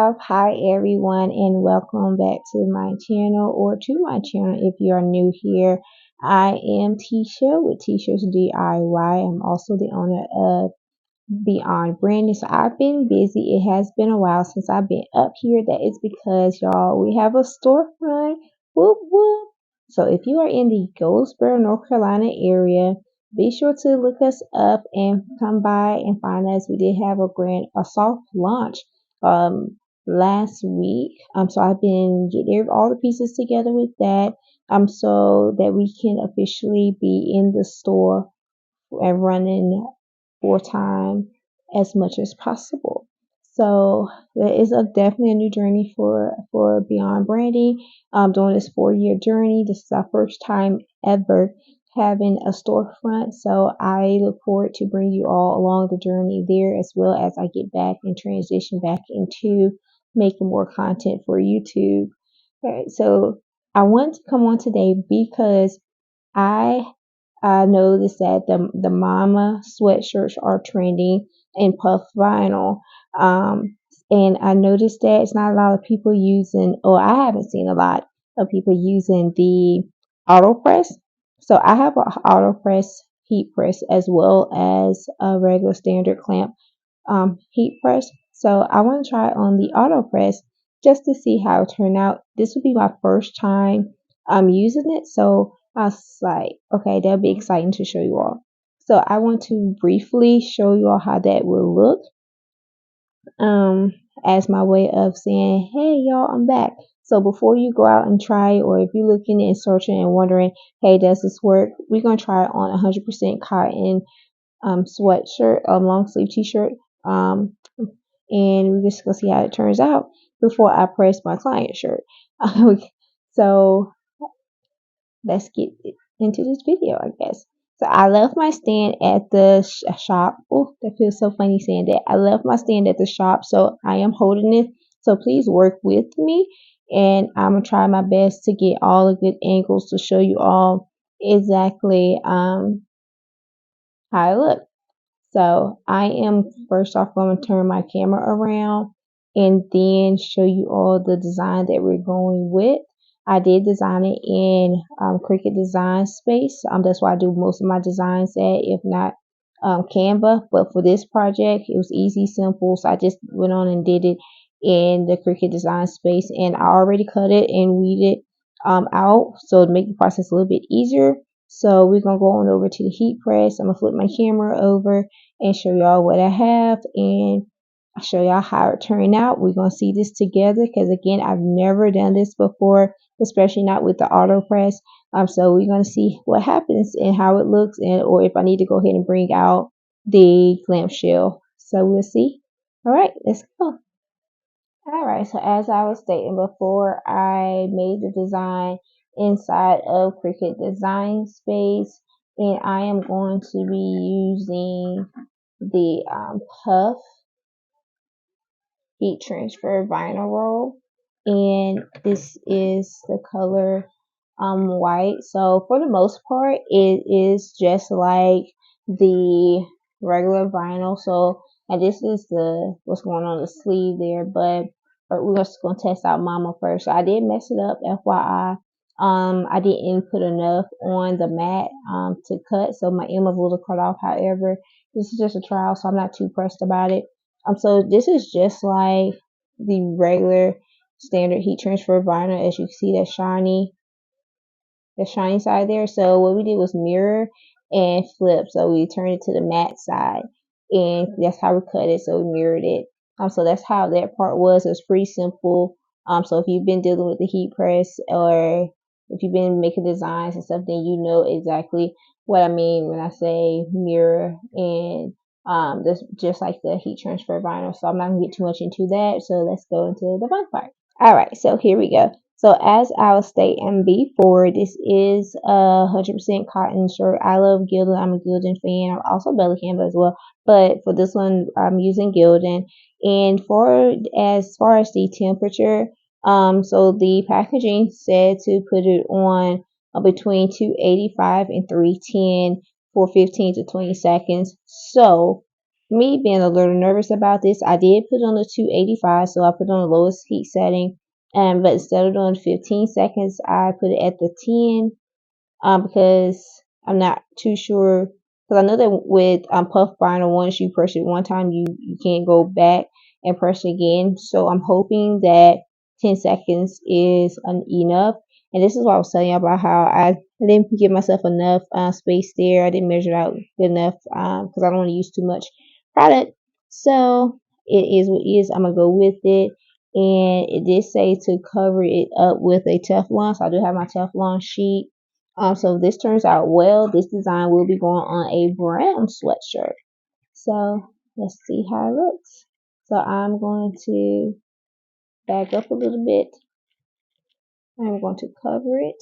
up? Hi everyone, and welcome back to my channel, or to my channel if you are new here. I am Tisha with Tisha's DIY. I'm also the owner of Beyond Branding. So I've been busy. It has been a while since I've been up here. That is because y'all, we have a storefront. Whoop whoop. So if you are in the Goldsboro, North Carolina area, be sure to look us up and come by and find us. We did have a soft launch last week. So I've been getting all the pieces together with that. So that we can officially be in the store and running full time as much as possible. So there is definitely a new journey for Beyond Branding. Doing this 4-year journey. This is our first time ever having a storefront. So I look forward to bring you all along the journey there, as well as I get back and transition back into making more content for YouTube. All right, so I want to come on today because I noticed that the mama sweatshirts are trending in puff vinyl. And I noticed that it's not a lot of people using, or I haven't seen a lot of people using the auto press. So I have an auto press heat press as well as a regular standard clamp heat press. So I want to try on the auto press just to see how it turned out. This will be my first time using it. So I was like, okay, that'll be exciting to show you all. So I want to briefly show you all how that will look as my way of saying, hey, y'all, I'm back. So before you go out and try it, or if you're looking and searching and wondering, hey, does this work? We're going to try it on 100% cotton sweatshirt, long sleeve t-shirt. And we're just going to see how it turns out before I press my client shirt. So let's get into this video, I guess. So I left my stand at the shop. Oh, that feels so funny saying that. I left my stand at the shop, so I am holding it. So please work with me, and I'm gonna try my best to get all the good angles to show you all exactly how it looks. So I am first off going to turn my camera around and then show you all the design that we're going with. I did design it in Cricut Design Space. That's why I do most of my designs at, if not Canva. But for this project, it was easy, simple. So I just went on and did it in the Cricut Design Space. And I already cut it and weeded out, so to make the process a little bit easier. So we're going to go on over to the heat press. I'm going to flip my camera over and show y'all what I have, and I'll show y'all how it turned out. We're going to see this together because, again, I've never done this before, especially not with the auto press. So we're going to see what happens and how it looks, and or if I need to go ahead and bring out the clamp shell. So we'll see. All right, let's go. All right, so as I was stating before, I made the design inside of Cricut Design Space, and I am going to be using the puff heat transfer vinyl roll, and this is the color white. So for the most part, it is just like the regular vinyl. So, and this is the what's going on the sleeve there, but we're just gonna test out mama first. So I did mess it up, FYI. I didn't put enough on the mat to cut, so my end was a little cut off. However, this is just a trial, so I'm not too pressed about it. So this is just like the regular standard heat transfer vinyl. As you can see, that shiny side there. So what we did was mirror and flip. So we turned it to the matte side, and that's how we cut it. So we mirrored it. So that's how that part was. It was pretty simple. So if you've been dealing with the heat press, or if you've been making designs and stuff, then you know exactly what I mean when I say mirror and this just like the heat transfer vinyl. So I'm not gonna get too much into that. So let's go into the fun part. All right, so here we go. So as I was stating before, this is a 100% cotton shirt. I love Gildan. I'm a Gildan fan. I'm also Belly Canva as well. But for this one, I'm using Gildan. And for as far as the temperature, so the packaging said to put it on between 285 and 310 for 15 to 20 seconds. So me being a little nervous about this, I did put on the 285, so I put on the lowest heat setting. But instead of doing 15 seconds, I put it at the 10, because I'm not too sure. Because I know that with puff binder, once you press it one time, you can't go back and press it again. So I'm hoping that 10 seconds is enough. And this is what I was telling you about how I didn't give myself enough space there. I didn't measure it out good enough because I don't want to use too much product. So it is what it is. I'm gonna go with it. And it did say to cover it up with a Teflon. So I do have my Teflon sheet. So if this turns out well, this design will be going on a brown sweatshirt. So let's see how it looks. So I'm going to back up a little bit. I'm going to cover it.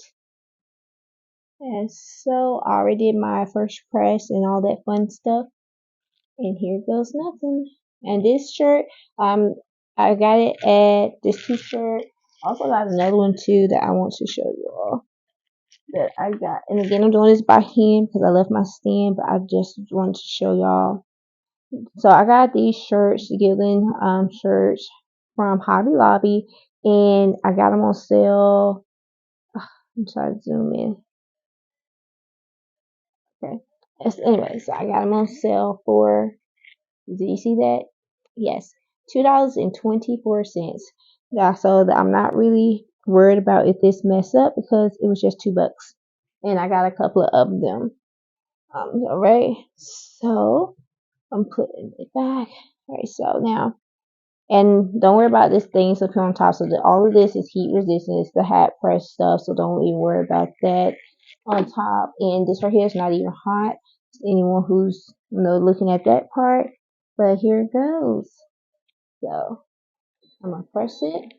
And so I already did my first press and all that fun stuff. And here goes nothing. And this shirt, I got it at this t-shirt. Also got another one too that I want to show you all that I got. And again, I'm doing this by hand because I left my stand, but I just wanted to show y'all. So I got these shirts, the Gildan shirts from Hobby Lobby, and I got them on sale. I'm trying to zoom in. Okay. Anyway, so I got them on sale for. Do you see that? Yes, $2.24. Yeah, so I'm not really worried about if this mess up because it was just $2, and I got a couple of them. All right, so I'm putting it back. All right, so now, and don't worry about this thing up here on top. So all of this is heat resistant. It's the hat press stuff, so don't even worry about that on top. And this right here is not even hot. Anyone who's looking at that part, but here it goes. So I'm gonna press it,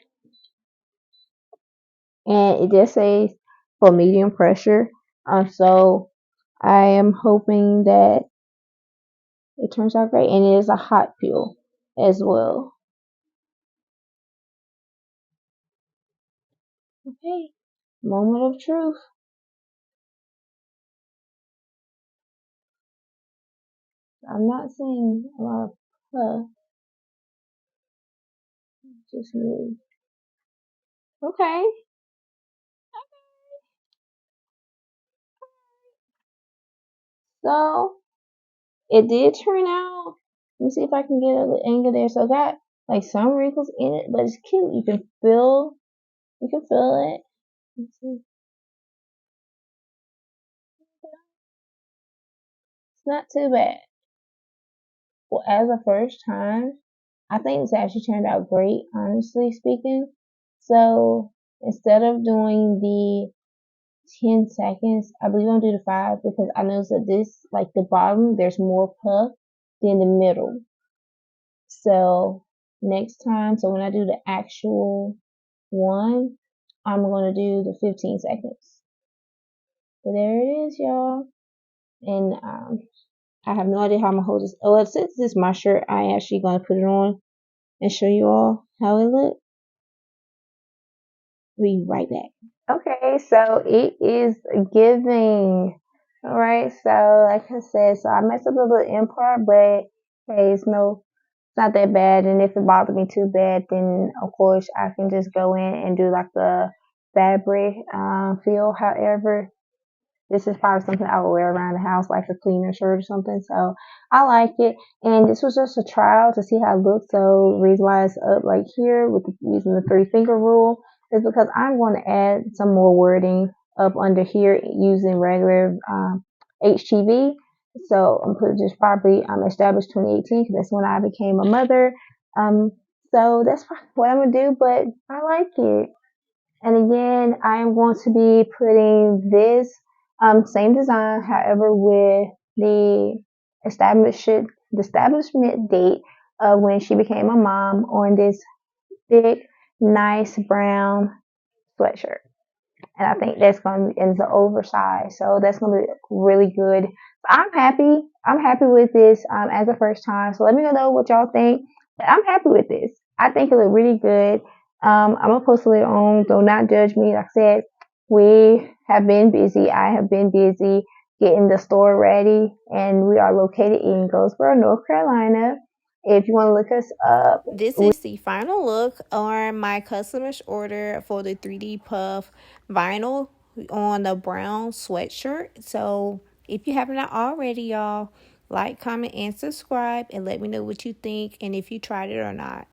and it just says for medium pressure. So I am hoping that it turns out great, and it is a hot peel as well. Okay, moment of truth. I'm not seeing a lot of puff. Just move. Okay, so it did turn out. Let me see if I can get the angle there. So it got like some wrinkles in it, but it's cute. You can feel it. It's not too bad. Well, as a first time, I think this actually turned out great, honestly speaking. So instead of doing the 10 seconds, I believe I'm gonna do the 5 because I noticed that this, like the bottom, there's more puff than the middle. So next time, so when I do the actual one, I'm gonna do the 15 seconds. So there it is, y'all. And I have no idea how I'm gonna hold this. Oh, well, since this is my shirt, I actually gonna put it on and show you all how it looks. Be right back. Okay, so it is giving. All right, so like I said, so I messed up a little in part, but hey, it's not that bad. And if it bothered me too bad, then of course I can just go in and do like the fabric feel. However, this is probably something I would wear around the house, like a cleaner shirt or something. So I like it. And this was just a trial to see how it looks. So the reason why it's up like here with using the 3-finger rule is because I'm going to add some more wording up under here using regular HTV. So I'm putting just probably established 2018 because that's when I became a mother. So that's what I'm going to do, but I like it. And again, I am going to be putting this same design, however, with the establishment date of when she became a mom on this big, nice brown sweatshirt. And I think that's going to be, and it's oversized, so that's going to be really good. I'm happy. I'm happy with this as a first time. So let me know what y'all think. But I'm happy with this. I think it looked really good. I'm gonna post it later on. Do not judge me. Like I said, we have been busy. I have been busy. getting the store ready. And we are located in Goldsboro, North Carolina. If you want to look us up, This is the final look on my customer's order for the 3D puff vinyl on the brown sweatshirt. So if you haven't already, y'all, like, comment, and subscribe, and let me know what you think and if you tried it or not.